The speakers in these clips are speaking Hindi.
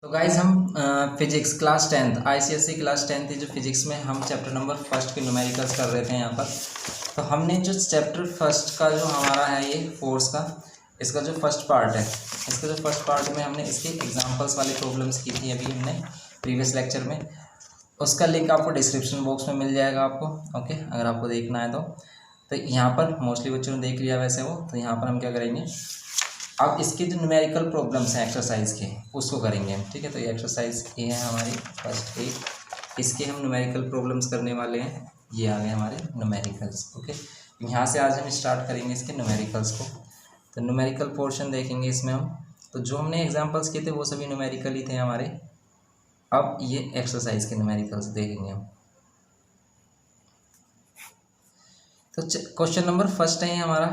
तो गाइज हम physics class 10th ICSE class 10th जो फिजिक्स में हम चैप्टर नंबर फर्स्ट के न्यूमेरिकल्स कर रहे थे यहाँ पर। तो हमने जो चैप्टर फर्स्ट का जो हमारा है ये फोर्स का, इसका जो फर्स्ट पार्ट है, इसका जो फर्स्ट पार्ट में हमने इसके एग्जांपल्स वाली प्रॉब्लम्स की थी अभी हमने प्रीवियस लेक्चर में। उसका लिंक आपको डिस्क्रिप्शन बॉक्स में मिल जाएगा आपको, ओके, अगर आपको देखना है तो यहाँ पर मोस्टली बच्चों ने देख लिया वैसे वो। तो यहाँ पर हम क्या करेंगे, अब इसके जो न्यूमेरिकल प्रॉब्लम्स हैं एक्सरसाइज के उसको करेंगे हम, ठीक है। तो ये एक्सरसाइज ये है हमारी फर्स्ट एक, इसके हम न्यूमेरिकल प्रॉब्लम्स करने वाले हैं। ये आ गए हमारे न्यूमेरिकल्स, ओके। यहाँ से आज हम स्टार्ट करेंगे इसके न्यूमेरिकल्स को। तो न्यूमेरिकल पोर्शन देखेंगे इसमें हम। तो जो हमने एग्जाम्पल्स किए थे वो सभी न्यूमेरिकल ही थे हमारे। अब ये एक्सरसाइज के न्यूमेरिकल्स देखेंगे हम। तो क्वेश्चन नंबर फर्स्ट है हमारा,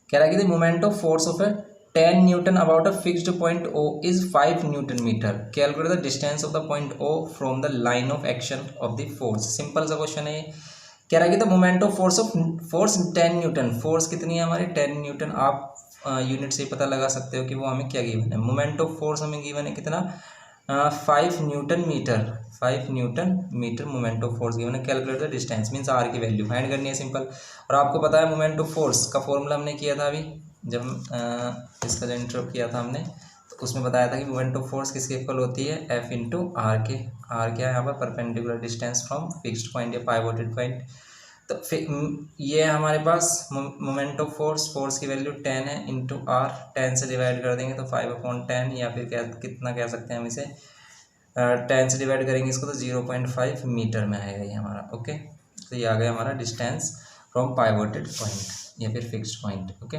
कह रहा है कि the moment of force of a 10 newton about a fixed point O is 5 newton metre. Calculate the distance of the point O from the line of action of the force. Simple सा क्वेश्चन है ये। कह रहा है कि the moment of force 10 newton. Force कितनी है हमारी 10 न्यूटन। आप यूनिट से ही पता लगा सकते हो कि वो हमें क्या गिवन है। मोमेंट ऑफ फोर्स हमें गिवन है कितना, 5 newton metre. 5 newton metre moment of force given है। Calculate the distance means R की वैल्यू फाइंड करनी है, सिंपल। और आपको पता है मोमेंट ऑफ फोर्स का फॉर्मूला हमने किया था अभी जब हम इसका जो इंट्रो किया था हमने, तो उसमें बताया था कि मोमेंट ऑफ फोर्स किसके इक्वल होती है, एफ इंटू आर के। आर क्या है यहाँ पर, perpendicular distance from fixed point या पाइवोटेड पॉइंट। तो ये है हमारे पास मोमेंट ऑफ फोर्स की वैल्यू 10 है, इंटू आर 10 से डिवाइड कर देंगे तो 5/10, या फिर क्या कितना कह सकते हैं हम इसे, 10 से डिवाइड करेंगे इसको तो 0.5 मीटर में आएगा ये हमारा, ओके। तो ये आ गया हमारा डिस्टेंस फ्रॉम पाइवोटेड पॉइंट या फिर फिक्स्ड पॉइंट, ओके।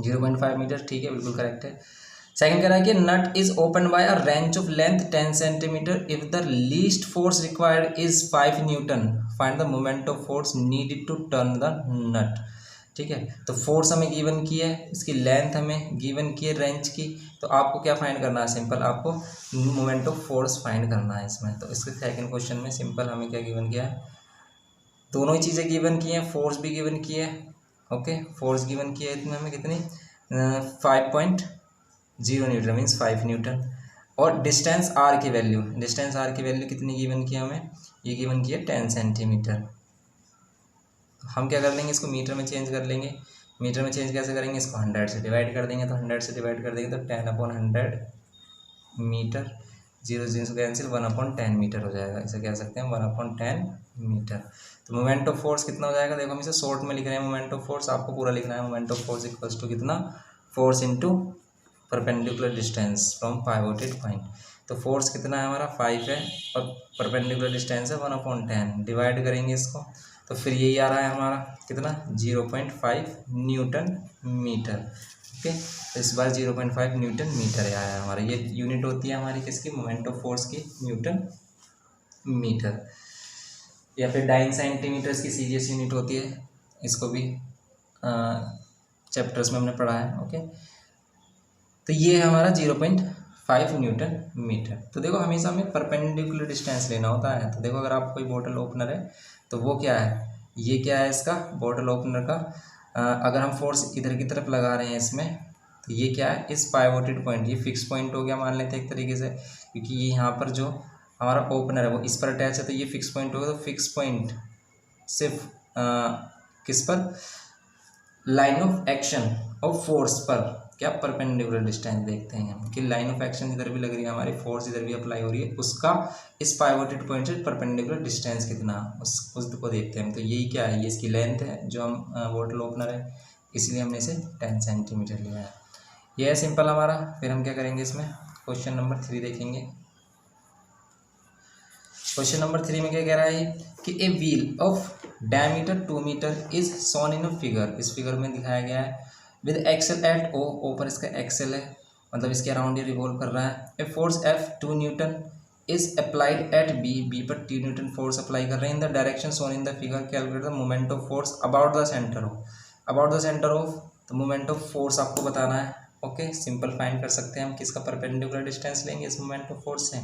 0.5 मीटर, ठीक है, बिल्कुल करेक्ट है। सेकंड कह रहा है कि nut is open by a wrench of length 10 centimetre if the least force required is 5 newton. Find the moment of force needed to turn the nut, ठीक है। तो फोर्स हमें गिवन की है, इसकी लेंथ हमें गिवन की है रेंच की। तो आपको क्या फाइंड करना है, सिंपल आपको मोमेंट ऑफ फोर्स फाइंड करना है इसमें। तो इसके सेकंड क्वेश्चन में सिंपल हमें क्या गिवन किया है, दोनों ही चीज़ें गिवन की हैं, फोर्स भी गिवन की है, ओके। फोर्स गिवन की है इसमें हमें कितनी, 5.0 न्यूटन मीन्स 5 न्यूटन। और डिस्टेंस आर की वैल्यू, डिस्टेंस आर की वैल्यू कितनी गिवन की है हमें, ये गिवन की है 10 सेंटीमीटर। हम क्या कर लेंगे, इसको मीटर में चेंज कर लेंगे। मीटर में चेंज कैसे करेंगे, इसको 100 से डिवाइड कर देंगे। तो 100 से डिवाइड कर देंगे तो 10/100 मीटर, 0 से कैंसिल, 1/10 मीटर हो जाएगा। इसे कह सकते हैं 1/10 मीटर। तो मोमेंट ऑफ फोर्स कितना हो जाएगा, देखो हम इसे शॉर्ट में लिख रहे हैं मोमेंट ऑफ फोर्स, आपको पूरा लिखना है। Moment of force equals to कितना, force into perpendicular distance from pivoted point. तो फोर्स कितना है हमारा 5 है और परपेंडिकुलर डिस्टेंस है 1/10, डिवाइड करेंगे इसको तो फिर यही आ रहा है हमारा कितना, 0.5 न्यूटन मीटर, ओके। तो इस बार 0.5 न्यूटन मीटर आया है हमारा। ये यूनिट होती है हमारी किसकी, मोमेंट ऑफ फोर्स की, न्यूटन मीटर। या फिर डाइन सेंटीमीटर्स की सीरियस यूनिट होती है, इसको भी चैप्टर्स में हमने पढ़ा है, ओके। तो ये है हमारा 0.5 न्यूटन मीटर। तो देखो हमेशा हमें परपेंडिकुलर डिस्टेंस लेना होता है। तो देखो अगर आप कोई बोतल ओपनर है तो वो क्या है, ये क्या है इसका बोतल ओपनर का, अगर हम फोर्स इधर की तरफ लगा रहे हैं इसमें, तो ये क्या है, इस पाइवोटेड पॉइंट, ये फिक्स पॉइंट हो गया मान लेते हैं एक तरीके से, क्योंकि ये यहाँ पर जो हमारा ओपनर है वो इस पर अटैच है, तो ये फिक्स पॉइंट होगा। तो फिक्स पॉइंट सिर्फ किस पर, line of action of force पर, क्या परपेंडिकुलर डिस्टेंस देखते हैं हम कि लाइन ऑफ एक्शन इधर भी लग रही है हमारी, फोर्स इधर भी अप्लाई हो रही है, उसका इस पाइवोटेड पॉइंट से परपेंडिकुलर डिस्टेंस कितना, उसको देखते हैं हम। तो यही क्या है, ये इसकी लेंथ है जो हम बोतल ओपनर है, इसलिए हमने इसे 10 सेंटीमीटर लिया है। यह है सिंपल हमारा। फिर हम क्या करेंगे इसमें, क्वेश्चन नंबर 3 देखेंगे। क्वेश्चन नंबर 3 में क्या कह रहा है कि a wheel of diameter 2 metre is shown in a figure. इस फिगर में दिखाया गया है विद एक्सेल एट ओ पर इसका एक्सेल है, मतलब इसके अराउंड ये रिवॉल्व कर रहा है। A force F 2 newton is applied at B पर 2 न्यूटन फोर्स अप्लाई कर रहे हैं in the direction shown in the figure. Calculate the moment of force about the centre of, about the centre of. तो मोमेंट ऑफ फोर्स आपको बताना है, ओके। सिंपल फाइंड कर सकते हैं हम किसका, परपेंडिकुलर डिस्टेंस लेंगे इस मोमेंट ऑफ फोर्स से,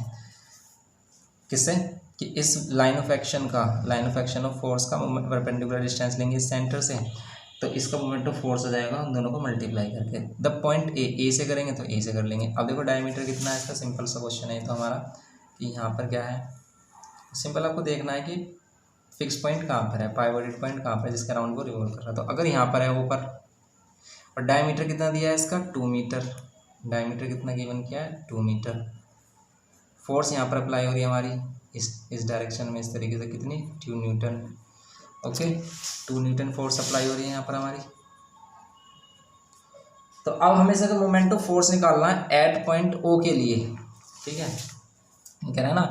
किससे, कि इस लाइन ऑफ एक्शन का, line of action of force का परपेंडिकुलर डिस्टेंस लेंगे इस सेंटर से। तो इसका मोमेंट ऑफ फोर्स हो जाएगा उन दोनों को मल्टीप्लाई करके। द पॉइंट ए से करेंगे तो ए से कर लेंगे। अब देखो डायमीटर कितना है इसका, सिंपल सा क्वेश्चन है तो हमारा कि यहाँ पर क्या है, सिंपल आपको देखना है कि फिक्स पॉइंट कहाँ पर है, पाइवोटेड पॉइंट कहाँ पर है जिसके राउंड को रिवॉल्व कर रहा है। तो अगर यहाँ पर है ऊपर, और डायमीटर कितना दिया है इसका 2 मीटर, डायमीटर कितना गिवन किया है 2 मीटर। फोर्स यहाँ पर अप्लाई हो रही है हमारी इस डायरेक्शन में इस तरीके से, कितनी 2 Newton. Okay 2 newton force apply हो रही है यहाँ पर हमारी। तो अब हमें से मोमेंट ऑफ फोर्स निकालना है एट पॉइंट ओ के लिए, ठीक है। कह रहे हैं ना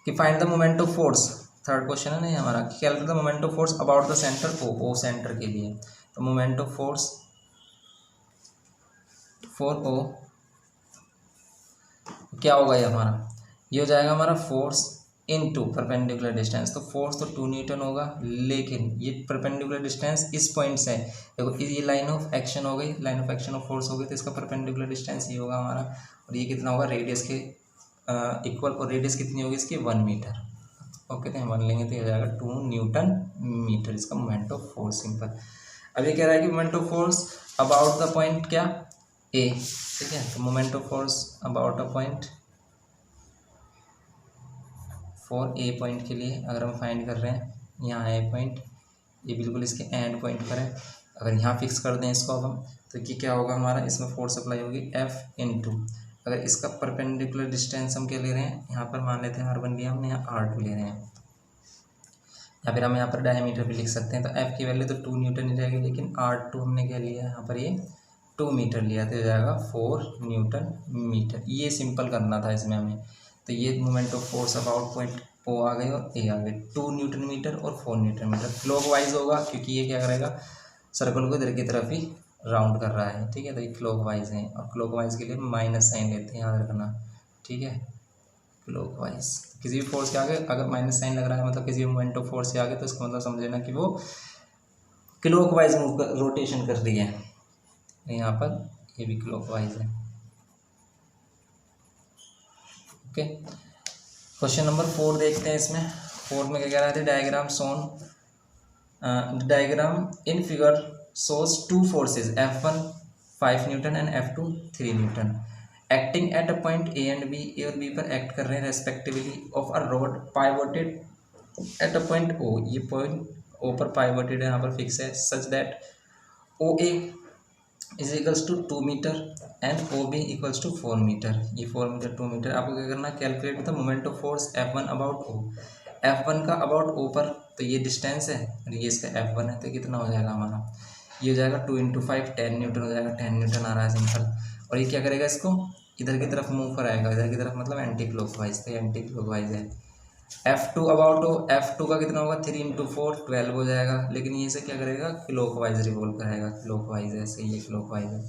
कि find the moment of force, third question है ना ये हमारा, calculate the moment of force about the centre O centre के लिए। तो moment of force for O क्या होगा ये हमारा, ये हो जाएगा हमारा फोर्स इनटू परपेंडिकुलर डिस्टेंस। तो फोर्स तो 2 न्यूटन होगा, लेकिन ये परपेंडिकुलर डिस्टेंस इस पॉइंट से, देखो ये लाइन ऑफ एक्शन हो गई, line of action of force हो गई, तो इसका परपेंडिकुलर डिस्टेंस ये होगा हमारा। और ये कितना होगा रेडियस के इक्वल, और रेडियस कितनी होगी इसकी 1 मीटर। ओके तो हम 1 लेंगे तो ये हो जाएगा 2 न्यूटन मीटर, इसका मोमेंट ऑफ फोर्स सिंपल। अब ये कह रहा है कि moment of force about the point क्या ए, ठीक है। तो moment of force about a point for a point के लिए अगर हम फाइंड कर रहे हैं, यहाँ ए पॉइंट, ये बिल्कुल इसके एंड पॉइंट पर है। अगर यहाँ फिक्स कर दें इसको अब हम, तो कि क्या होगा हमारा, इसमें फोर्स अप्लाई होगी एफ इनटू, अगर इसका परपेंडिकुलर डिस्टेंस हम क्या ले रहे हैं, यहाँ पर मान लेते हैं R1 लिया हमने, यहाँ R2 ले रहे हैं, या फिर हम यहाँ पर डायमीटर भी लिख सकते हैं। तो एफ की वैल्यू तो 2 न्यूटन ही रहेगी, लेकिन R2 हमने क्या लिया यहाँ पर, ये 2 मीटर लिया, तो हो जाएगा 4 न्यूटन मीटर। ये सिंपल करना था इसमें हमें। तो ये moment of force about point O आ गए और ए आ गए, 2 न्यूटन मीटर और 4 न्यूटन मीटर। क्लॉकवाइज होगा क्योंकि ये क्या करेगा, सर्कल को इधर की तरफ ही राउंड कर रहा है, ठीक है। तो ये क्लॉकवाइज है, और क्लॉकवाइज के लिए माइनस साइन लेते हैं, याद रखना, ठीक है। क्लॉकवाइज किसी भी फोर्स के आगे अगर माइनस साइन लग रहा है, मतलब किसी भी मोमेंट ऑफ फोर्स के आगे, तो इसका मतलब समझ लेना कि वो क्लॉकवाइज मूव कर, रोटेशन कर रही है। यहाँ पर ये भी क्लॉकवाइज है। ओके क्वेश्चन नंबर 4 देखते हैं। इसमें 4 में क्या कह रहा है, diagram shown, diagram in figure shows 2 forces F1 5 newton and F2 3 newton acting at a point A and B, A और बी पर एक्ट कर रहे हैं respectively of a rod pivoted at a point O, ये पॉइंट ओ पर पाइवोटेड है, यहाँ पर फिक्स है, such that O A is equals to 2 metre and O B equals to 4 metre. ये 4 मीटर 2 मीटर, आपको क्या करना, calculate the moment of force F1 about O. F1 का अबाउट ओ पर, तो ये डिस्टेंस है और ये इसका F1 है, तो कितना हो जाएगा हमारा, ये हो जाएगा 2 × 5 10 न्यूटन हो जाएगा, 10 न्यूटन आ रहा है सिंपल। और ये क्या करेगा, इसको इधर की तरफ मूव कराएगा, इधर की तरफ मतलब एंटी क्लॉकवाइज, तो एंटी क्लॉकवाइज है। F2 अबाउट हो, F2 का कितना होगा 3 × 4 12 हो जाएगा, लेकिन ये से क्या करेगा, क्लॉकवाइज रिवॉल्व कराएगा, क्लॉकवाइज है, सही है क्लॉकवाइज है।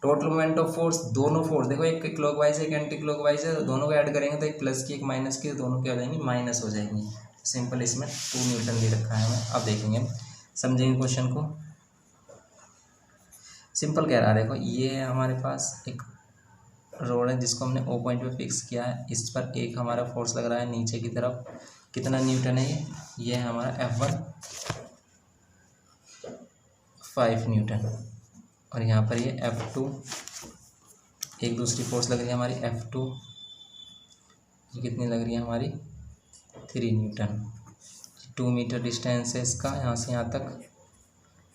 टोटल मोमेंट ऑफ फोर्स, दोनों फोर्स देखो, एक क्लॉकवाइज है एक एंटी क्लॉकवाइज है, तो दोनों को ऐड करेंगे तो एक प्लस की एक माइनस की, दोनों क्या हो जाएंगी, माइनस हो जाएंगी। सिंपल इसमें 2 न्यूटन दे रखा है हमें। अब देखेंगे, समझेंगे क्वेश्चन को। सिंपल कह रहा है, देखो ये है हमारे पास एक रोड है जिसको हमने ओ पॉइंट पे फिक्स किया है, इस पर एक हमारा फोर्स लग रहा है नीचे की तरफ, कितना न्यूटन है ये है हमारा F1 5 न्यूटन, और यहाँ पर ये F2 एक दूसरी फोर्स लग रही है हमारी F2, ये कितनी लग रही है हमारी 3 न्यूटन। 2 मीटर डिस्टेंस है इसका यहाँ से यहाँ तक,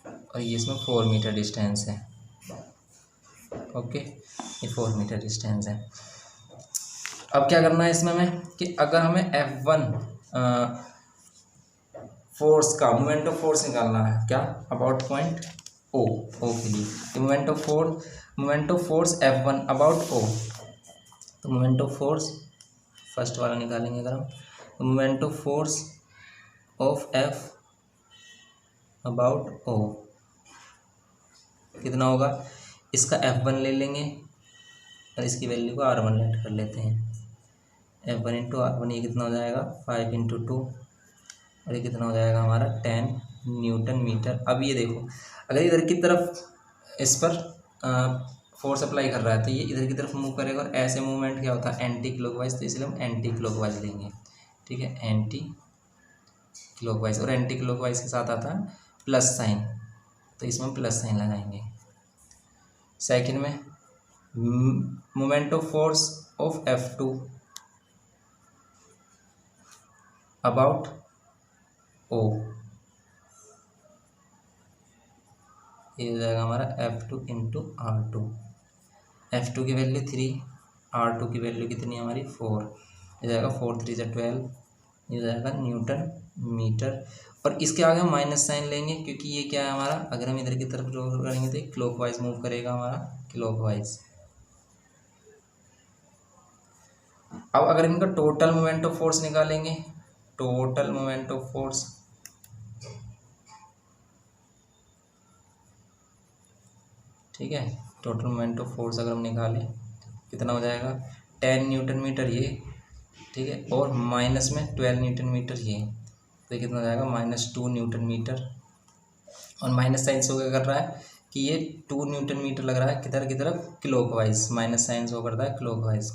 और ये इसमें 4 मीटर डिस्टेंस है। ओके ये 4 मीटर डिस्टेंस है। अब क्या करना है इसमें हमें कि अगर हमें F1 फोर्स का मोमेंट ऑफ फोर्स निकालना है, क्या अबाउट पॉइंट ओ के लिए, moment of force F1 about O, तो मोमेंट ऑफ फोर्स फर्स्ट वाला निकालेंगे अगर हम, तो moment of force of F about O कितना होगा, इसका F1 ले लेंगे और इसकी वैल्यू को R1 लेट कर लेते हैं, F1 × R1 ये कितना हो जाएगा 5 × 2, और ये कितना हो जाएगा हमारा 10 न्यूटन मीटर। अब ये देखो, अगर इधर की तरफ इस पर फोर्स अप्लाई कर रहा है, तो ये इधर की तरफ मूव करेगा, और ऐसे मूवमेंट क्या होता है एंटी क्लॉकवाइज, तो इसलिए हम एंटी क्लॉकवाइज लेंगे, ठीक है, एंटी क्लॉकवाइज। और एंटी क्लॉकवाइज के साथ आता है प्लस साइन, तो इसमें प्लस साइन लगाएंगे। सेकंड में moment of force of F2 about O, ये हो जाएगा हमारा F2 इंटू R2। F2 की वैल्यू 3, R2 की वैल्यू कितनी है हमारी 4, ये जाएगा 4 3 से 12, ये जाएगा न्यूटन मीटर। और इसके आगे हम माइनस साइन लेंगे क्योंकि ये क्या है हमारा, अगर हम इधर की तरफ ड्रॉ करेंगे तो क्लॉकवाइज मूव करेगा हमारा, क्लॉकवाइज। अब अगर इनका टोटल मोमेंट ऑफ फोर्स निकालेंगे, टोटल मोमेंट ऑफ फोर्स, ठीक है, टोटल मोमेंट ऑफ फोर्स अगर हम निकालें कितना हो जाएगा 10 न्यूटन मीटर ये, ठीक है, और माइनस में 12 न्यूटन मीटर ये, तो कितना हो जाएगा -2 न्यूटन मीटर। और माइनस साइन से क्या कर रहा है कि ये 2 न्यूटन मीटर लग रहा है किधर की तरफ, क्लॉकवाइज, माइनस साइन से करता है क्लॉकवाइज।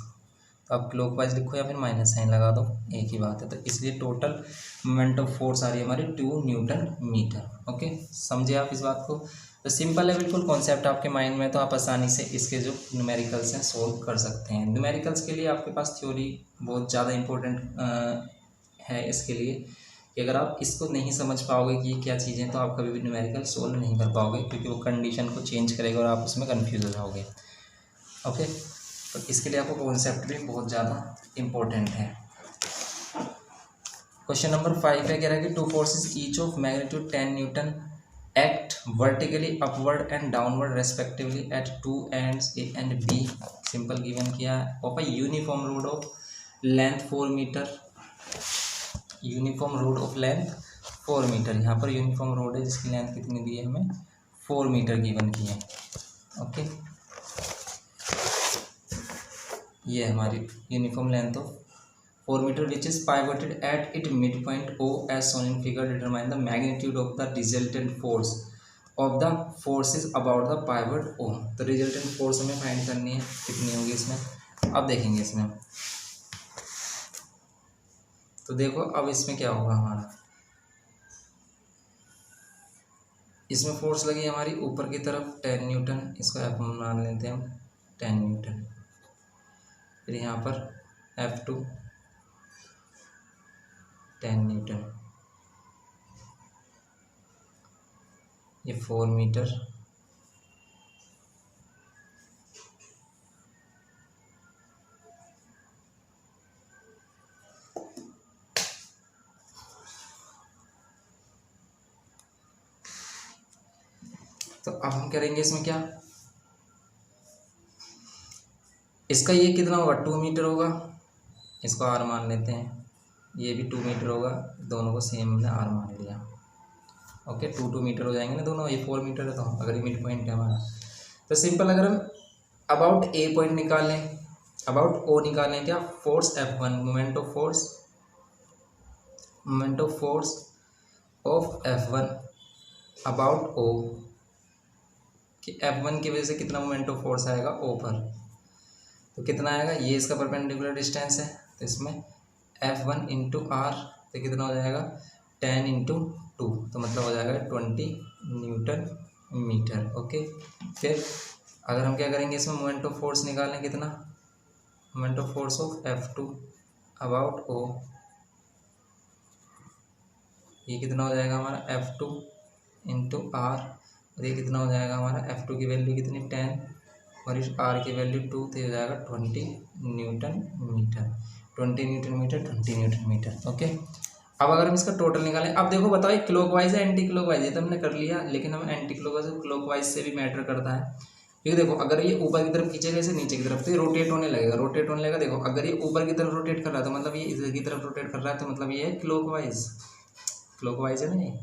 तो आप क्लॉकवाइज लिखो या फिर माइनस साइन लगा दो, एक ही बात है। तो इसलिए टोटल मोमेंट ऑफ फोर्स आ रही है हमारी 2 न्यूटन मीटर। ओके, समझे आप इस बात को। तो सिंपल है बिल्कुल कॉन्सेप्ट आपके माइंड में, तो आप आसानी से इसके जो न्यूमेरिकल्स हैं सोल्व कर सकते हैं। न्यूमेरिकल्स के लिए आपके पास थ्योरी बहुत ज़्यादा इंपॉर्टेंट है इसके लिए, कि अगर आप इसको नहीं समझ पाओगे कि ये क्या चीज़ें, तो आप कभी भी न्यूमेरिकल सोल्व नहीं कर पाओगे, क्योंकि वो कंडीशन को चेंज करेगा और आप उसमें कन्फ्यूज हो जाओगे। ओके, तो इसके लिए आपको कॉन्सेप्ट भी बहुत ज़्यादा इम्पोर्टेंट है। क्वेश्चन नंबर 5 है, कह रहा है कि 2 forces each of magnitude 10 Newton act vertically upward and downward respectively at 2 ends A and B, simple given किया है, of a uniform road of length 4 metre, uniform rod of length 4 metre, यहाँ पर यूनिफॉर्म रोड है जिसकी लेंथ कितनी दी है हमें 4 मीटर गिवन की है। ओके, ये हमारी uniform length of 4 metre which is pivoted at its midpoint O as shown in figure, determine the magnitude of the resultant force of the forces about the pivot O। तो resultant force हमें फाइंड करनी है, कितनी होगी इसमें, अब देखेंगे इसमें। तो देखो अब इसमें क्या होगा हमारा, इसमें फोर्स लगी हमारी ऊपर की तरफ 10 न्यूटन, इसको F मान लेते हैं हम 10 न्यूटन। फिर यहाँ पर F2 10 न्यूटन, ये 4 मीटर, तो अब हम करेंगे इसमें क्या, इसका ये कितना होगा 2 मीटर होगा, इसको R मान लेते हैं, ये भी 2 मीटर होगा, दोनों को सेम हमने R मान लिया। ओके, 2 मीटर हो जाएंगे ना दोनों, ये 4 मीटर है, तो अगर ये मिड पॉइंट है हमारा, तो सिंपल अगर हम अबाउट ए पॉइंट निकाल लें, अबाउट ओ निकाल लें, क्या force F1, moment of force, moment of force of F1 about O, कि F1 की वजह से कितना मोमेंट ऑफ फोर्स आएगा ओ पर, तो कितना आएगा, ये इसका परपेंडिकुलर डिस्टेंस है, तो इसमें F1 इंटू R, तो कितना हो जाएगा 10 इंटू 2, तो मतलब हो जाएगा 20 न्यूटन मीटर। ओके, फिर अगर हम क्या करेंगे इसमें मोमेंट ऑफ फोर्स निकालें, कितना moment of force of F2 about O, ये कितना हो जाएगा हमारा F2 इंटू R, और ये कितना हो जाएगा हमारा F2 की वैल्यू कितनी 10 और इस R की वैल्यू 2, तो हो जाएगा 20 newton metre, 20 newton metre, 20 newton metre. Okay, अब अगर हम इसका टोटल निकालें, अब देखो बताओ ये क्लॉकवाइज है एंटी क्लॉकवाइज, ये तो हमने कर लिया, लेकिन हम एंटी क्लॉकवाइज से भी मैटर करता है, क्योंकि देखो अगर ये ऊपर की तरफ खींचेगा इसे नीचे की तरफ, तो ये रोटेट होने लगेगा, रोटेट होने लगेगा। देखो अगर ये ऊपर की तरफ रोटेट कर रहा है तो मतलब ये इधर की तरफ रोटेट कर रहा है, तो मतलब ये है क्लॉकवाइज, क्लॉकवाइज है ना ये,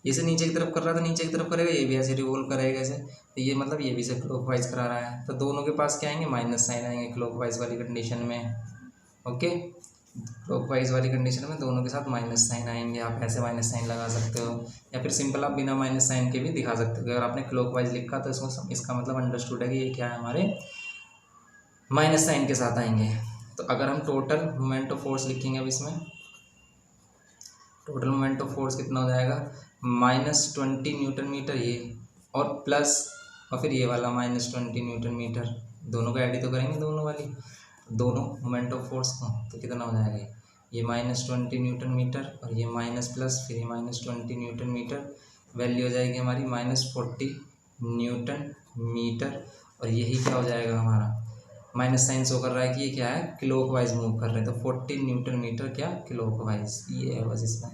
इसे नीचे की तरफ कर रहा है तो नीचे की तरफ करेगा, ये भी ऐसे रिवॉल्व करेगा ऐसे, तो ये मतलब ये भी इसे क्लॉकवाइज करा रहा है, तो दोनों के पास क्या आएंगे माइनस साइन आएंगे क्लॉकवाइज वाली कंडीशन में। ओके, क्लॉकवाइज वाली कंडीशन में दोनों के साथ माइनस साइन आएंगे, आप ऐसे माइनस साइन लगा सकते हो, या फिर सिंपल आप बिना माइनस साइन के भी दिखा सकते हो। अगर आपने क्लॉकवाइज लिखा तो इसका मतलब अंडरस्टूड है कि ये क्या है हमारे माइनस साइन के साथ आएंगे। तो अगर हम टोटल मोमेंट ऑफ फोर्स लिखेंगे अब इसमें, टोटल मोमेंट ऑफ फोर्स कितना हो जाएगा, -20 न्यूटन मीटर ये, और प्लस और फिर ये वाला -20 न्यूटन मीटर, दोनों को ऐड ही तो करेंगे दोनों वाली, दोनों मोमेंट ऑफ फोर्स को, तो कितना हो जाएगा ये -20 न्यूटन मीटर और ये माइनस प्लस फिर ये -20 न्यूटन मीटर, वैल्यू हो जाएगी हमारी -40 न्यूटन मीटर। और यही क्या हो जाएगा हमारा, माइनस साइन शो कर रहा है कि ये क्या है, क्लॉकवाइज मूव कर रहे हैं, तो 40 न्यूटन मीटर क्या, क्लॉकवाइज, ये है बस इसमें।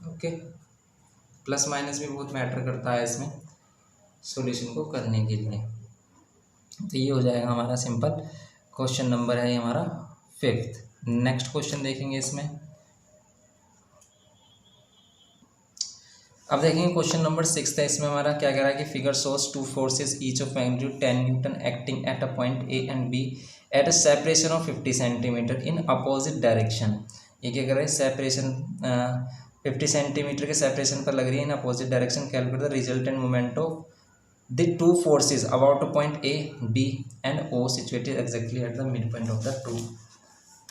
ओके, प्लस माइनस भी बहुत मैटर करता है इसमें सॉल्यूशन को करने के लिए। तो ये हो जाएगा हमारा सिंपल क्वेश्चन नंबर है ये हमारा 5th। नेक्स्ट क्वेश्चन देखेंगे इसमें। अब देखेंगे क्वेश्चन नंबर 6 है, इसमें हमारा क्या कह रहा है कि figure shows two forces each of magnitude 10 newton acting at a point A and B at a separation of 50 centimetre in opposite direction. ये क्या कर रहे हैं, सेपरेशन 50 सेंटीमीटर के सेपरेशन पर लग रही है in opposite direction, calculate the resultant moment of the two forces about a point A B and O situated exactly at the midpoint of the two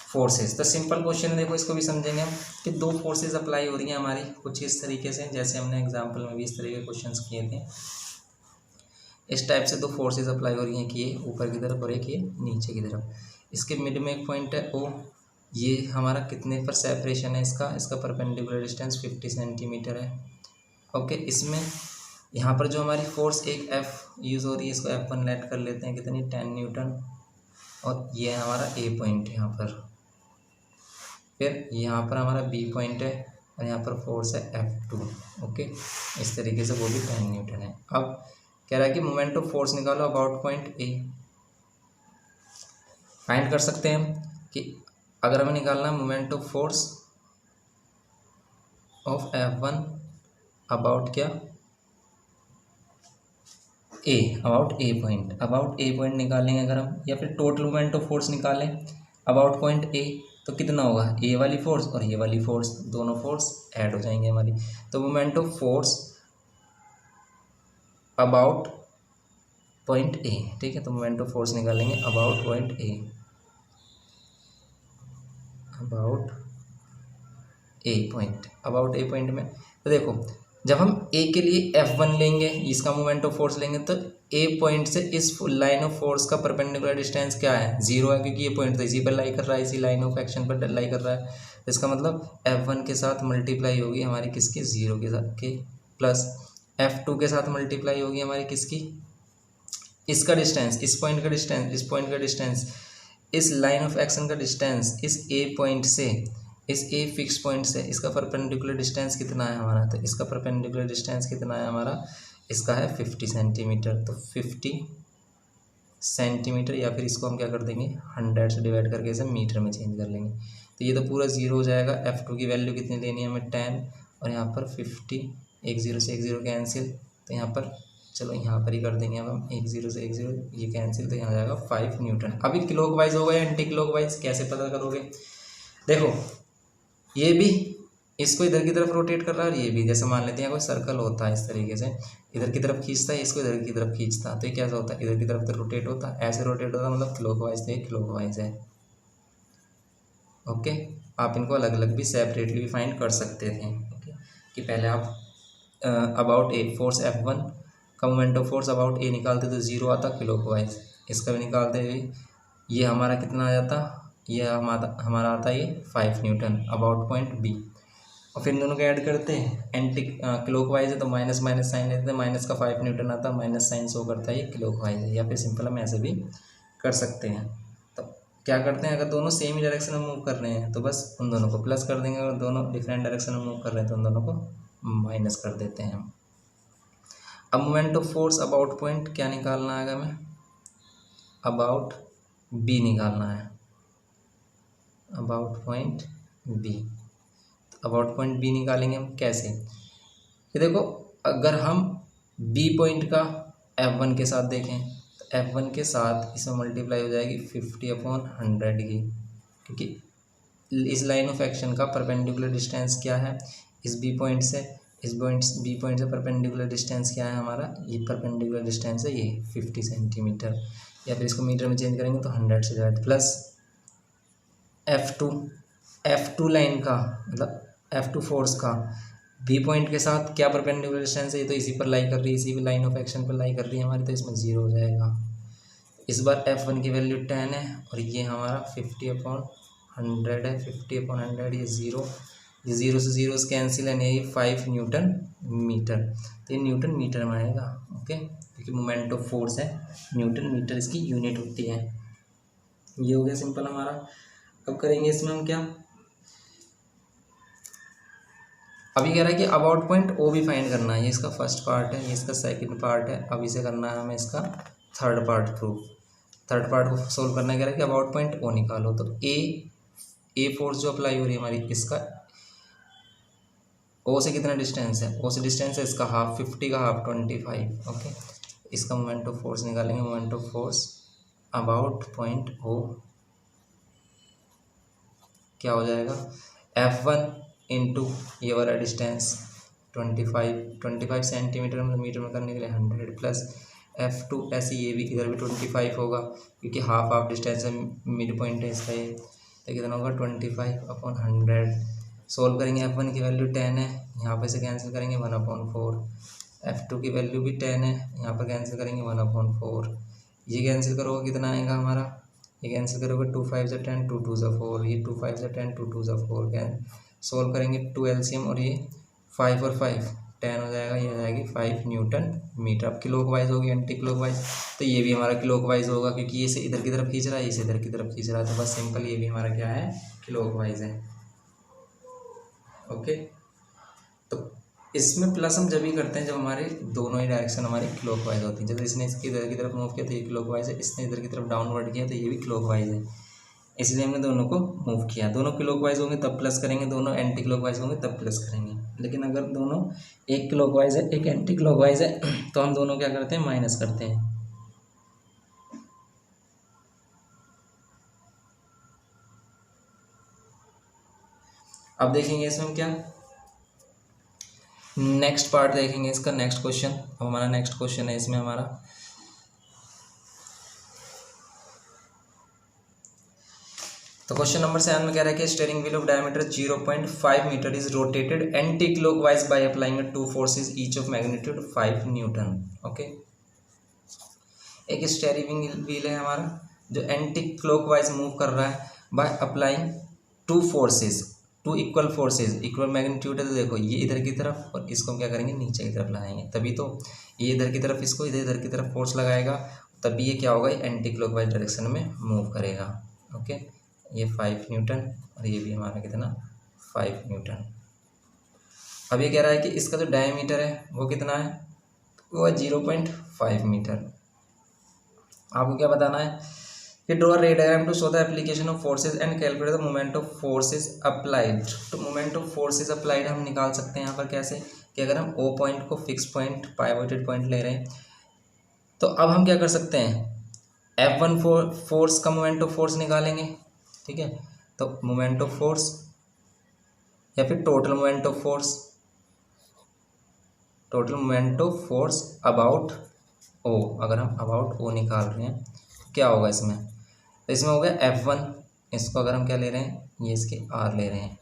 forces. तो सिंपल क्वेश्चन है, देखो इसको भी समझेंगे हम कि दो फोर्सेज अप्लाई हो रही हैं हमारी कुछ इस तरीके से, जैसे हमने एग्जांपल में भी इस तरीके के क्वेश्चंस किए थे। इस टाइप से दो फोर्सेज अप्लाई हो रही हैं कि ये ऊपर की तरफ और एक ये नीचे की तरफ। इसके मिड में एक पॉइंट है ओ, ये हमारा कितने पर सेपरेशन है इसका परपेंडिकुलर डिस्टेंस 50 सेंटीमीटर है। ओके, इसमें यहाँ पर जो हमारी फोर्स एक एफ यूज़ हो रही है, इसको F1 लेट कर लेते हैं, कितनी 10 न्यूटन, और ये हमारा ए पॉइंट है यहाँ पर। फिर यहाँ पर हमारा बी पॉइंट है और यहाँ पर फोर्स है F2। ओके, इस तरीके से वो भी 10 न्यूटन है। अब कह रहा है कि मोमेंट ऑफ फोर्स निकालो अबाउट पॉइंट ए। फाइंड कर सकते हैं हम कि अगर हमें निकालना है moment of force of F1 about क्या, ए, अबाउट ए पॉइंट निकालेंगे अगर हम, या फिर टोटल मोमेंट ऑफ फोर्स निकालें अबाउट पॉइंट ए, तो कितना होगा, ए वाली फोर्स और ये वाली फोर्स, दोनों फोर्स ऐड हो जाएंगे हमारी। तो moment of force about point A, ठीक है, तो मोमेंट ऑफ फोर्स निकालेंगे about point A, about A point में। तो देखो जब हम ए के लिए F1 लेंगे, इसका मोमेंट ऑफ फोर्स लेंगे, तो ए पॉइंट से इस लाइन ऑफ फोर्स का परपेंडिकुलर डिस्टेंस क्या है, 0 है, क्योंकि ये पॉइंट तो इसी पर लाई कर रहा है, इसी लाइन ऑफ एक्शन पर लाई कर रहा है। इसका मतलब F1 के साथ मल्टीप्लाई होगी हमारी किसकी, 0 के साथ के, प्लस F2 के साथ मल्टीप्लाई होगी हमारी किसकी, इसका डिस्टेंस, इस पॉइंट का डिस्टेंस, इस पॉइंट का डिस्टेंस, इस लाइन ऑफ एक्शन का डिस्टेंस, इस ए पॉइंट से, इस ए फिक्स पॉइंट से इसका परपेंडिकुलर डिस्टेंस कितना है हमारा, तो इसका परपेंडिकुलर डिस्टेंस कितना है हमारा, इसका है 50 सेंटीमीटर। तो 50 सेंटीमीटर, या फिर इसको हम क्या कर देंगे 100 से डिवाइड करके इसे मीटर में चेंज कर लेंगे, तो ये तो पूरा 0 हो जाएगा। F2 की वैल्यू कितनी लेनी है हमें, 10, और यहाँ पर 50, एक 0 से एक 0 कैंसिल, तो यहाँ पर चलो यहाँ पर ही कर देंगे अब हम, एक 0 से एक 0 ये कैंसिल, तो यहाँ आ जाएगा 5 न्यूटन। अभी क्लॉकवाइज होगा या एंटी क्लॉकवाइज कैसे पता करोगे, देखो ये भी इसको इधर की तरफ रोटेट कर रहा है और ये भी, जैसे मान लेते हैं कोई सर्कल होता है इस तरीके से, इधर की तरफ खींचता है, इसको इधर की तरफ खींचता है, तो ये कैसा होता है, इधर की तरफ तो रोटेट होता है, ऐसे रोटेट होता है, मतलब क्लॉकवाइज, तो ये क्लॉकवाइज है। ओके, आप इनको अलग अलग भी सेपरेटली भी फाइंड कर सकते थे। ओके, कि पहले आप अबाउट ए फोर्स F1 का मोमेंट ऑफ फोर्स अबाउट ए निकालते तो 0 आता क्लॉकवाइज, इसका भी निकालते हुए ये हमारा कितना आ जाता, ये हमारा आता है ये 5 न्यूटन अबाउट पॉइंट बी, और फिर दोनों को ऐड करते हैं, एंटी क्लॉकवाइज है तो माइनस माइनस साइन लेते हैं, माइनस का 5 न्यूटन आता है, माइनस साइन शो करता है ये क्लॉकवाइज है, या फिर सिंपल हम ऐसे भी कर सकते हैं। तो क्या करते हैं, अगर दोनों सेम ही डायरेक्शन में मूव कर रहे हैं तो बस उन दोनों को प्लस कर देंगे, अगर दोनों डिफरेंट डायरेक्शन में मूव कर रहे हैं तो उन दोनों को माइनस कर देते हैं हम। अब moment of force about point क्या निकालना है हमें, अबाउट बी निकालना है, about point B. About point B निकालेंगे हम कैसे, कि देखो अगर हम बी पॉइंट का F1 के साथ देखें तो F1 के साथ इसमें मल्टीप्लाई हो जाएगी 50/100 की, क्योंकि इस लाइन ऑफ एक्शन का परपेंडिकुलर डिस्टेंस क्या है, इस बी पॉइंट से, बी पॉइंट से परपेंडिकुलर डिस्टेंस क्या है हमारा, ये परपेंडिकुलर डिस्टेंस है ये 50 सेंटीमीटर, या फिर इसको मीटर में चेंज करेंगे तो 100 से divide, plus F2 F2 line का मतलब F2 फोर्स का बी पॉइंट के साथ क्या परपेंडिकुलर डिस्टेंस है, ये तो इसी पर लाई कर रही है, इसी भी लाइन ऑफ एक्शन पर लाई कर रही है हमारी, तो इसमें 0 हो जाएगा। इस बार F1 की वैल्यू 10 है और ये हमारा 50/100 है, 50/100 ये 0, ये 0 से 0 कैंसिल है, ये 5 न्यूटन मीटर, तो ये न्यूटन मीटर में आएगा। ओके, क्योंकि मोमेंट ऑफ फोर्स है, न्यूटन मीटर इसकी यूनिट होती है। ये हो गया सिंपल हमारा। अब करेंगे इसमें हम क्या, अभी कह रहा है कि अबाउट पॉइंट ओ भी फाइंड करना है, ये इसका फर्स्ट पार्ट है, ये इसका सेकंड पार्ट है। अब इसे करना है हमें इसका third part proof. Third part को सोल्व करना कह रहा है कि अबाउट पॉइंट ओ निकालो, तो ए फोर्स जो अप्लाई हो रही है हमारी, इसका ओ से कितना डिस्टेंस है, ओ से डिस्टेंस है इसका हाफ, 50 का हाफ 25। ओके, इसका मोमेंट ऑफ फोर्स निकालेंगे, moment of force about point O क्या हो जाएगा, F1 इंटू ये वाला डिस्टेंस 25 सेंटीमीटर मतलब मीटर में करने के लिए 100 प्लस F2, ऐसे ये भी इधर भी 25 होगा क्योंकि हाफ डिस्टेंस है, मिड पॉइंट है इसका ये, तो कितना होगा 25/100। सोल्व करेंगे, F1 की वैल्यू 10 है, यहाँ पे से कैंसिल करेंगे 1/4। F2 की वैल्यू भी 10 है, यहाँ पर कैंसिल करेंगे 1/4। ये कैंसिल करोगे कितना आएगा हमारा, ये कैंसिल करोगे 2 5 × 10, 2 2 = 4, ये 2 5 × 10, 2 2 = 4। कैन सोल्व करेंगे 2 LCM और ये 5 और 5 10 हो जाएगा, ये आ जाएगी 5 न्यूटन मीटर। अब क्लॉक वाइज होगी एंटी क्लॉक वाइज, तो ये भी हमारा क्लॉक वाइज होगा क्योंकि ये से इधर की तरफ खींच रहा है, ये से इधर की तरफ खींच रहा है, तो बस सिंपल ये भी हमारा क्या है, क्लॉक वाइज है। ओके, तो इसमें प्लस हम जब ही करते हैं जब हमारे दोनों ही डायरेक्शन हमारी क्लॉक वाइज होती है। जब इसने इसकी इधर की तरफ मूव किया तो ये क्लॉक वाइज है, इसने इधर की तरफ डाउनवर्ड किया तो ये भी क्लॉक वाइज है, इसलिए हमने दोनों को मूव किया। दोनों क्लॉक वाइज होंगे तब प्लस करेंगे, दोनों एंटी क्लॉक वाइज होंगे तब प्लस करेंगे। लेकिन अगर दोनों एक क्लॉक वाइज है एक एंटी क्लॉक वाइज है तो हम दोनों क्या करते हैं, माइनस करते हैं। अब देखेंगे इसमें हम क्या, नेक्स्ट पार्ट देखेंगे इसका, नेक्स्ट क्वेश्चन। अब हमारा नेक्स्ट क्वेश्चन है इसमें हमारा, तो क्वेश्चन नंबर 7 में कह रहा है कि steering wheel of diameter 0.5 metre is rotated anticlockwise by applying 2 forces each of magnitude 5 newton. Okay, एक स्टीयरिंग व्हील है हमारा जो एंटी क्लॉकवाइज मूव कर रहा है by applying 2 forces, 2 equal forces, equal magnitude है। तो देखो ये इधर की तरफ और इसको हम क्या करेंगे, नीचे की तरफ लगाएंगे, तभी तो ये इधर की तरफ इसको इधर की तरफ फोर्स लगाएगा, तभी ये क्या होगा, एंटी क्लॉकवाइज डायरेक्शन में मूव करेगा। ओके, ये 5 न्यूटन और ये भी हमारा कितना 5 न्यूटन। अब ये कह रहा है कि इसका जो डायमीटर है वो कितना है, वो है 0.5 मीटर। आपको क्या बताना है कि draw ray diagram to show the application of forces and calculate the moment of forces applied. तो मोमेंट ऑफ फोर्सेस अप्लाइड हम निकाल सकते हैं यहाँ पर कैसे, कि अगर हम ओ पॉइंट को फिक्स पॉइंट पाइवोटेड पॉइंट ले रहे हैं तो अब हम क्या कर सकते हैं, F1 फोर्स का मोमेंट ऑफ फोर्स निकालेंगे। ठीक है, तो मोमेंट ऑफ फोर्स या फिर total moment of force, total moment of force about O, अगर हम अबाउट ओ निकाल रहे हैं तो क्या होगा इसमें, तो इसमें हो गया F1, इसको अगर हम क्या ले रहे हैं, ये इसके R ले रहे हैं,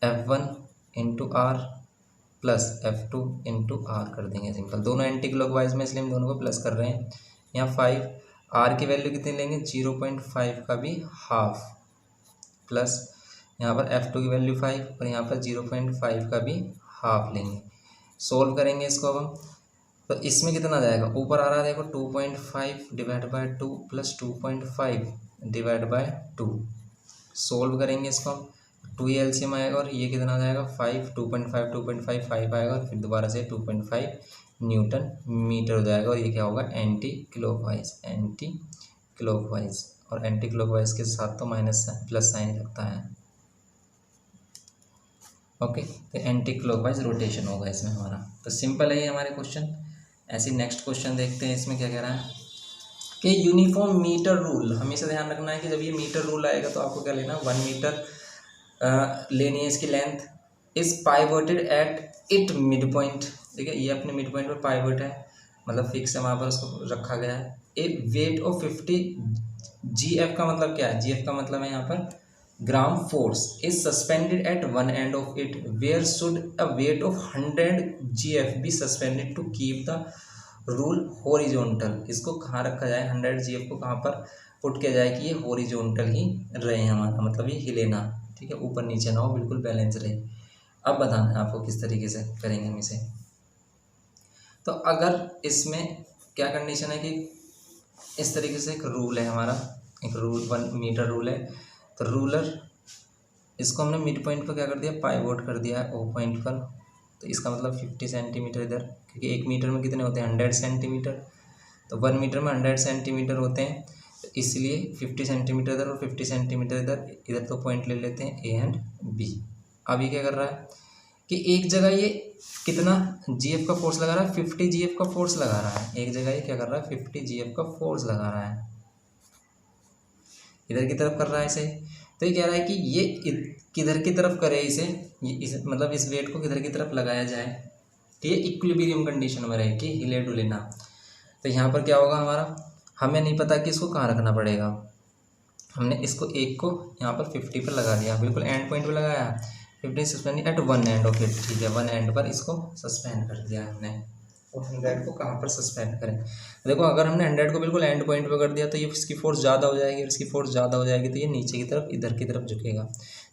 F1 into R plus F2 into R कर देंगे सिंपल, दोनों एंटी क्लॉकवाइज में इसलिए हम दोनों को प्लस कर रहे हैं। यहाँ 5 R की वैल्यू कितनी लेंगे, 0.5 का भी हाफ, प्लस यहाँ पर F2 की वैल्यू 5 और यहाँ पर 0.5 का भी हाफ लेंगे। सोल्व करेंगे इसको अब हम, तो इसमें कितना आ जाएगा, ऊपर आ रहा है देखो 2.5 divide by 2 plus 2.5 divide by 2। Solve करेंगे इसको हम, 2 ही एलसीएम आएगा और ये कितना आ जाएगा 5, 2.5 5 आएगा और फिर दोबारा से 2.5 न्यूटन मीटर हो जाएगा। और ये क्या होगा, एंटी क्लॉकवाइज, एंटी क्लॉकवाइज, और एंटी क्लॉकवाइज के साथ तो माइनस प्लस साइन लगता है। ओके, तो एंटी क्लॉकवाइज रोटेशन होगा इसमें हमारा। तो सिंपल है ये हमारे क्वेश्चन। ऐसे नेक्स्ट क्वेश्चन देखते हैं, इसमें क्या कह रहा है कि यूनिफॉर्म मीटर रूल, हमेशा ध्यान रखना है कि जब ये मीटर रूल आएगा तो आपको क्या लेना, 1 मीटर लेनी है इसकी length, is pivoted at it mid point. ठीक है, ये अपने मिड पॉइंट पर पाइवोट है, मतलब फिक्स है वहाँ पर उसको रखा गया है। ए वेट ऑफ 50 GF का मतलब क्या है, GF का मतलब है यहाँ पर gram force is suspended at one end of it, where should a weight of 100 GF be suspended to keep the rule horizontal. इसको कहाँ रखा जाए, 100 GF को कहाँ पर पुट किया जाए कि ये हॉरिजॉन्टल ही रहे हमारा, मतलब ये हिले ना, ठीक है, ऊपर नीचे ना हो, बिल्कुल बैलेंस रहे। अब बताना है आपको किस तरीके से करेंगे हम इसे। तो अगर इसमें क्या कंडीशन है कि इस तरीके से एक रूल है हमारा, एक रूल 1 मीटर रूल है, तो रूलर इसको हमने मिड पॉइंट पर क्या कर दिया, पाइवोट कर दिया है ओ पॉइंट पर। तो इसका मतलब 50 सेंटीमीटर इधर, क्योंकि 1 मीटर में कितने होते हैं 100 सेंटीमीटर, तो 1 मीटर में 100 सेंटीमीटर होते हैं, तो इसलिए 50 सेंटीमीटर इधर और 50 सेंटीमीटर इधर, इधर तो पॉइंट ले लेते हैं ए एंड बी। अब ये क्या कर रहा है कि एक जगह ये कितना GF का फोर्स लगा रहा है, 50 GF का फोर्स लगा रहा है, एक जगह ये क्या कर रहा है 50 GF का फोर्स लगा रहा है, इधर की तरफ कर रहा है इसे। तो ये कह रहा है कि ये किधर की तरफ करे इसे, इस मतलब इस वेट को किधर की तरफ लगाया जाए कि ये इक्विलिब्रियम कंडीशन में रहे, कि हिले डुले ना। तो यहाँ पर क्या होगा हमारा, हमें नहीं पता कि इसको कहाँ रखना पड़ेगा, हमने इसको एक को यहाँ पर 50 पर लगा दिया, बिल्कुल एंड पॉइंट पर लगाया, 50 suspend at one end of it, ठीक है, वन एंड पर इसको सस्पेंड कर दिया हमने। और 100 को कहाँ पर सस्पेंड करें, देखो अगर हमने 100 को बिल्कुल एंड पॉइंट पर कर दिया तो ये इसकी फोर्स ज़्यादा हो जाएगी, इसकी फोर्स ज़्यादा हो जाएगी, तो ये नीचे की तरफ इधर की तरफ झुकेगा।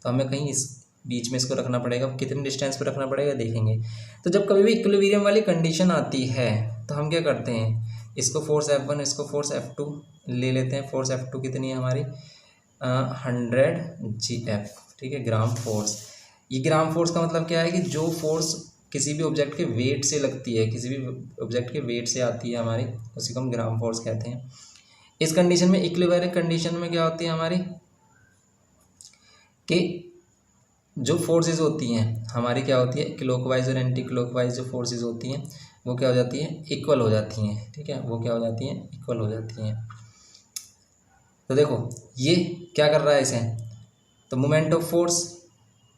तो हमें कहीं इस बीच में इसको रखना पड़ेगा, कितने डिस्टेंस पर रखना पड़ेगा देखेंगे। तो जब कभी भी इक्विलिब्रियम वाली कंडीशन आती है तो हम क्या करते हैं, इसको फोर्स F1, इसको फोर्स F2 ले लेते हैं। फोर्स F2 कितनी है हमारी 100 GF, ठीक है, ग्राम फोर्स। ये ग्राम फोर्स का मतलब क्या है कि जो फोर्स किसी भी ऑब्जेक्ट के वेट से लगती है, किसी भी ऑब्जेक्ट के वेट से आती है हमारी, उसी को हम ग्राम फोर्स कहते हैं। इस कंडीशन में, इक्विलिब्रियम कंडीशन में क्या होती है हमारी कि जो फोर्सेस होती हैं हमारी क्या होती है, क्लॉकवाइज और एंटी क्लॉकवाइज जो फोर्सेस होती हैं वो क्या हो जाती हैं, इक्वल हो जाती हैं, ठीक है, वो क्या हो जाती हैं, इक्वल हो जाती हैं। तो देखो ये क्या कर रहा है इसे, तो मोमेंट ऑफ फोर्स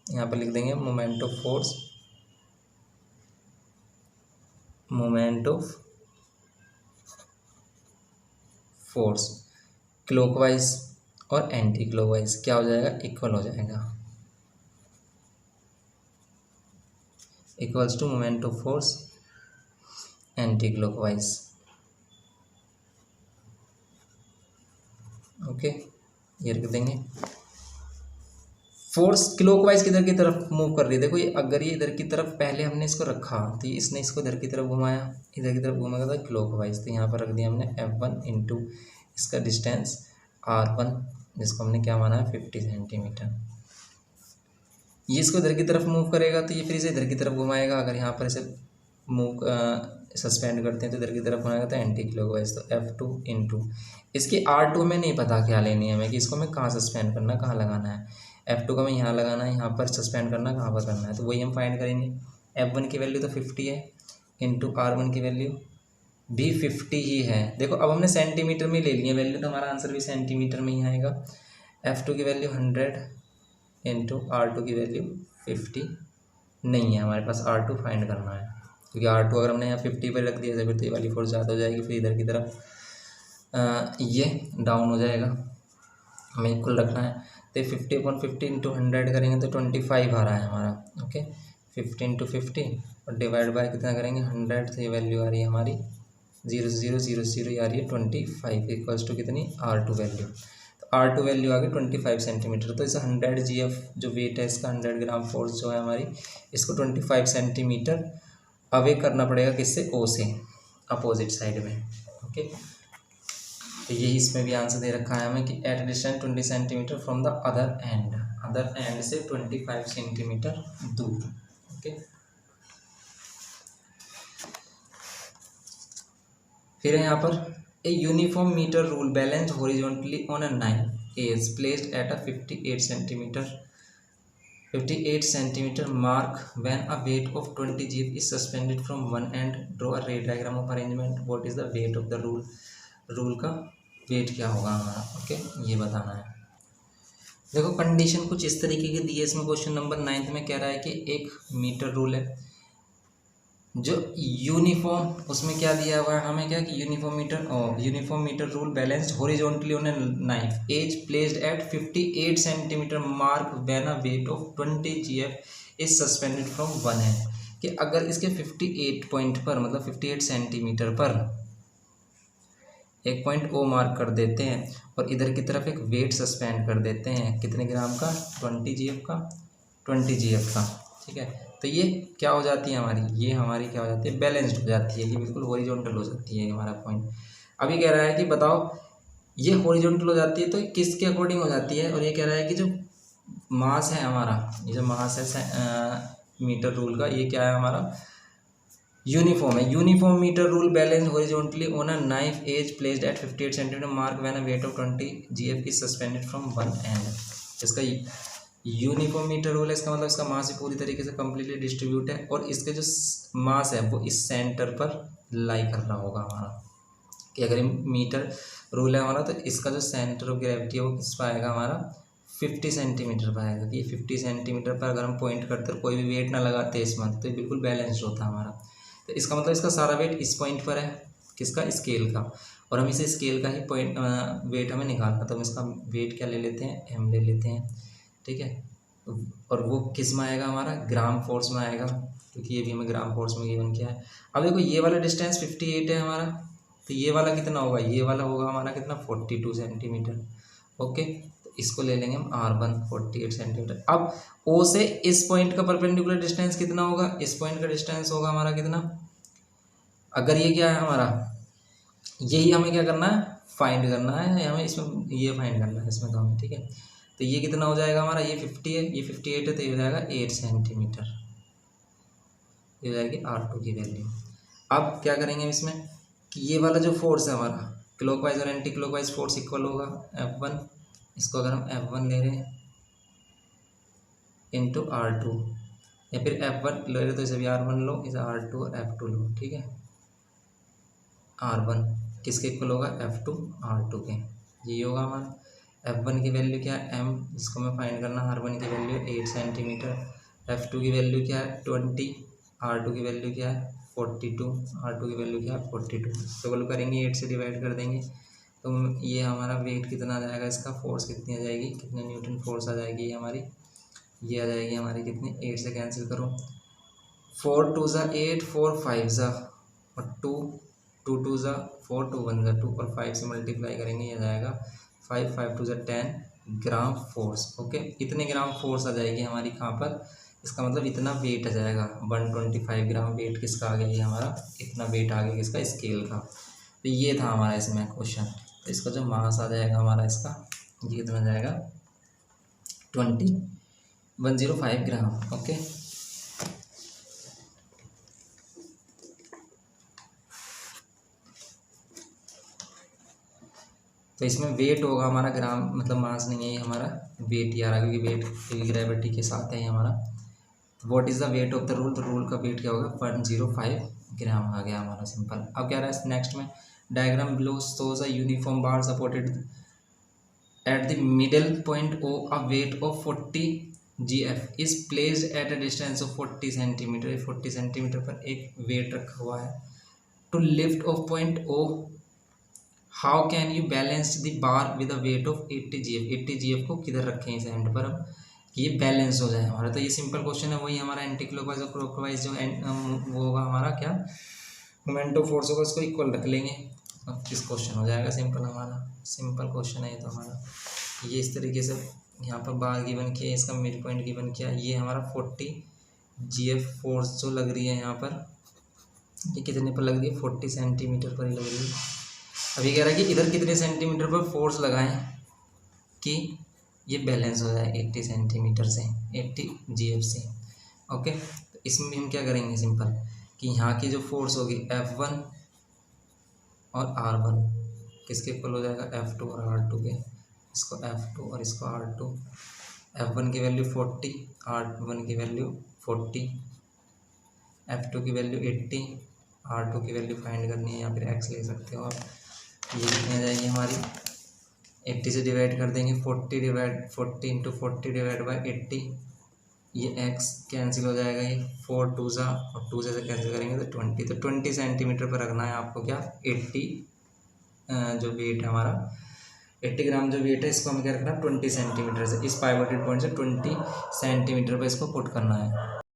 यहाँ पर लिख देंगे, moment of force, moment of force clockwise और एंटी क्लॉकवाइज क्या हो जाएगा, इक्वल हो जाएगा, equals to moment of force anticlockwise. Okay, ये रख देंगे। फोर्स क्लॉकवाइज किधर की तरफ मूव कर रही है, देखो ये अगर ये इधर की तरफ पहले हमने इसको रखा तो इसने इसको इधर की तरफ घुमाया, इधर की तरफ घुमाएगा तो क्लॉकवाइज, तो यहाँ पर रख दिया हमने F1 इंटू इसका डिस्टेंस R1 जिसको हमने क्या माना है 50 सेंटीमीटर। ये इसको इधर की तरफ मूव करेगा तो ये फिर इसे इधर की तरफ घुमाएगा, अगर यहाँ पर इसे मूव सस्पेंड करते हैं तो इधर की तरफ घुमाएगा तो एंटी क्लॉकवाइज, तो F2 इंटू इसकी R2 में नहीं पता क्या लेनी है हमें कि इसको हमें कहाँ सस्पेंड करना, कहाँ लगाना है। F2 का हमें यहाँ लगाना है, यहाँ पर सस्पेंड करना कहाँ पर करना है, तो वही हम फाइंड करेंगे। F1 की वैल्यू तो 50 है, इंटू R1 की वैल्यू भी 50 ही है। देखो अब हमने सेंटीमीटर में ले लिया वैल्यू, तो हमारा आंसर भी सेंटीमीटर में ही आएगा। F2 की वैल्यू 100 इंटू R2 की वैल्यू 50 नहीं है हमारे पास, R2 फाइंड करना है, क्योंकि R2 अगर हमने यहाँ 50 पर रख दिया फिर तो ये वाली फोर्स ज़्यादा हो जाएगी, फिर इधर की तरफ ये डाउन हो जाएगा, हमें इक्वल रखना है। तो 50/50 इंटू 100 करेंगे तो 25 आ रहा है हमारा, ओके, 50 इंटू 50 और डिवाइड बाय कितना करेंगे 100, तो ये वैल्यू आ रही है हमारी 0.000 आ रही है 25 इक्वल्स टू कितनी R2 वैल्यू, तो R2 वैल्यू आ गई 25 सेंटीमीटर। तो इसे 100 GF जो वेट है इसका 100 ग्राम फोर्स जो है हमारी, इसको 25 सेंटीमीटर अवे करना पड़ेगा किससे, O से, अपोजिट साइड में, ओके। तो यही इसमें भी आंसर दे रखा है हमें कि at distance 20 centimetre from the other end से 25 सेंटीमीटर दूर, ओके। फिर है यहाँ पर a uniform metre rule balance horizontally on a knife is placed at a 58 centimeter mark when a weight of 20 GF is suspended from one end. Draw a ray diagram of arrangement. What is the weight of the rule? Rule का वेट क्या होगा हमारा, ओके, ये बताना है। देखो कंडीशन कुछ इस तरीके की दी है इसमें, क्वेश्चन नंबर 9 में कह रहा है कि एक मीटर रूल है, जो यूनिफॉर्म उसमें क्या दिया हुआ है हमें, क्या कि uniform metre rule balanced horizontally on a knife edge placed at 58 centimetre mark when a weight of 20 GF is suspended from one hand. कि अगर इसके 58 पॉइंट पर मतलब 58 सेंटीमीटर पर एक पॉइंट ओ मार्क कर देते हैं और इधर की तरफ एक वेट सस्पेंड कर देते हैं कितने ग्राम का, 20 GF का, 20 GF का, ठीक है। तो ये क्या हो जाती है हमारी, ये हमारी क्या हो जाती है, बैलेंस्ड हो जाती है, ये बिल्कुल हॉरिजॉन्टल हो जाती है हमारा पॉइंट। अभी कह रहा है कि बताओ ये हॉरिजॉन्टल हो जाती है तो किसके अकॉर्डिंग हो जाती है, और ये कह रहा है कि जो मास है हमारा, ये जो मास है मीटर रूल का, ये क्या है हमारा, यूनिफॉर्म है। Uniform metre rule balance horizontally on a knife edge placed at 58 centimetre mark when a weight of 20 GF is suspended from one end. इसका यूनिफॉर्म मीटर रूल है, इसका मतलब इसका मास भी पूरी तरीके से कम्प्लीटली डिस्ट्रीब्यूट है और इसके जो मास है वो इस सेंटर पर लाई कर रहा होगा हमारा। कि अगर मीटर रूल है हमारा तो इसका जो सेंटर ऑफ ग्रेविटी है वो किस पर आएगा हमारा, 50 सेंटीमीटर पर आएगा। कि 50 सेंटीमीटर पर अगर हम पॉइंट करते और कोई भी वेट ना लगाते इसमें तो ये बिल्कुल बैलेंस्ड होता है हमारा। तो इसका मतलब इसका सारा वेट इस पॉइंट पर है, किसका, स्केल का, और हम इसे स्केल का ही पॉइंट वेट हमें निकालना, तो हम इसका वेट क्या ले लेते हैं, एम ले लेते हैं, ठीक है। और वो किस में आएगा हमारा, ग्राम फोर्स में आएगा, क्योंकि ये भी हमें ग्राम फोर्स में गिवन किया है। अब देखो ये वाला डिस्टेंस 58 है हमारा, तो ये वाला कितना होगा, ये वाला होगा हमारा कितना, 42 सेंटीमीटर। ओके, तो इसको ले लेंगे हम R1 48 सेंटीमीटर। अब O से इस पॉइंट का परपेंडिकुलर डिस्टेंस कितना होगा, इस पॉइंट का डिस्टेंस होगा हमारा कितना, अगर ये क्या है हमारा, यही हमें क्या करना है, फाइंड करना है, हमें इसमें ये फाइंड करना है इसमें तो हमें, ठीक है। तो ये कितना हो जाएगा हमारा, ये 50 है, ये 58 है, तो ये हो जाएगा 8 सेंटीमीटर, ये हो जाएगी R2 की वैल्यू। अब क्या करेंगे इसमें कि ये वाला जो फोर्स है हमारा, क्लॉकवाइज और एंटी क्लॉकवाइज फोर्स इक्वल होगा F1, इसको अगर हम F1 ले रहे हैं इंटू R2, या फिर F1 ले रहे तो इसे भी R1 लो, इसे R2 और F2 लो, ठीक है। R1 किसके इक्वल होगा, F2 R2 के, ये होगा हमारा। F1 की वैल्यू क्या है, M, जिसको मैं फाइंड करना, R1 की वैल्यू 8 सेंटीमीटर, F2 की वैल्यू क्या है 20, R2 की वैल्यू क्या है 42, R2 की वैल्यू क्या है 42। डबल करेंगे 8 से डिवाइड कर देंगे तो ये हमारा वेट कितना आ जाएगा, इसका फोर्स कितनी आ जाएगी, कितने न्यूटन फोर्स आ जाएगी ये हमारी, ये आ जाएगी हमारी कितनी, 8 से कैंसिल करो, 4 2 ज़ा 8, 4 5 ज़ा और 2 2 2 ज़ा 4, 2 1 ज़ा 2 और 5 से मल्टीप्लाई करेंगे, ये आ जाएगा 5 5 2 ज़ा 10 ग्राम फोर्स। ओके, इतने ग्राम फोर्स आ जाएगी हमारी कहाँ पर, इसका मतलब इतना वेट आ जाएगा, 125 ग्राम वेट किसका आ गया, ये हमारा इतना वेट आ गया किसका, स्केल का। तो ये था हमारा इसमें क्वेश्चन। तो इसका जो मास आ जाएगा हमारा इसका, ये कितना जाएगा 105 ग्राम। ओके, तो इसमें वेट होगा हमारा ग्राम, मतलब मास नहीं है ये हमारा, वेट ही आ रहा, क्योंकि वेट ग्रेविटी के साथ है ये हमारा। What is the weight of the rule, तो रूल का वेट क्या होगा 105 ग्राम आ गया हमारा, सिंपल। अब क्या रहा है नेक्स्ट में, diagram below shows a uniform bar supported at the middle point O a weight of 40 GF is placed at a distance of 40 centimetre. 40 centimetre पर एक वेट रखा हुआ है। To lift of point O how can you balance the bar with a weight of 80 GF। 80 GF को किधर रखें इस एंड पर हम कि ये बैलेंस हो जाए हमारा। तो ये सिंपल क्वेश्चन है, वही हमारा एंटी क्लॉकवाइज और क्लॉकवाइज जो वो होगा हमारा क्या, मोमेंट ऑफ फोर्स होगा, उसको इक्वल रख लेंगे। अब किस क्वेश्चन हो जाएगा सिंपल हमारा, सिंपल क्वेश्चन है ये तो हमारा। ये इस तरीके से यहाँ पर बार गिवन किया, इसका मिड पॉइंट गिवन किया, ये हमारा 40 GF फोर्स जो लग रही है यहाँ पर, ये कितने पर लग रही है 40 सेंटीमीटर पर ही लग रही है। अभी कह रहा है कि इधर कितने सेंटीमीटर पर फोर्स लगाएं कि ये बैलेंस हो जाए 80 सेंटीमीटर से, 80 GF से। ओके, तो इसमें हम क्या करेंगे सिंपल कि यहाँ की जो फोर्स होगी F1 और R1 किसके इक्वल हो जाएगा, F2 और R2 के, इसको F2 और इसको R2। F1 की वैल्यू 40, R1 की वैल्यू 40, F2 की वैल्यू 80, R2 की वैल्यू फाइंड करनी है या फिर X ले सकते हो आप। ये कितनी आ जाएगी हमारी, 80 से डिवाइड कर देंगे, 40 इंटू 40 डिवाइड बाई 80, ये x कैंसिल हो जाएगा, ये 4 टू ज़ा और 2 से कैंसिल करेंगे तो 20, तो 20 सेंटीमीटर पर रखना है आपको क्या 80 जो वेट है हमारा 80 ग्राम जो वेट है इसको हमें क्या रखना है 20 सेंटीमीटर से, इस पाइवोटेड पॉइंट से 20 सेंटीमीटर पर इसको पुट करना है।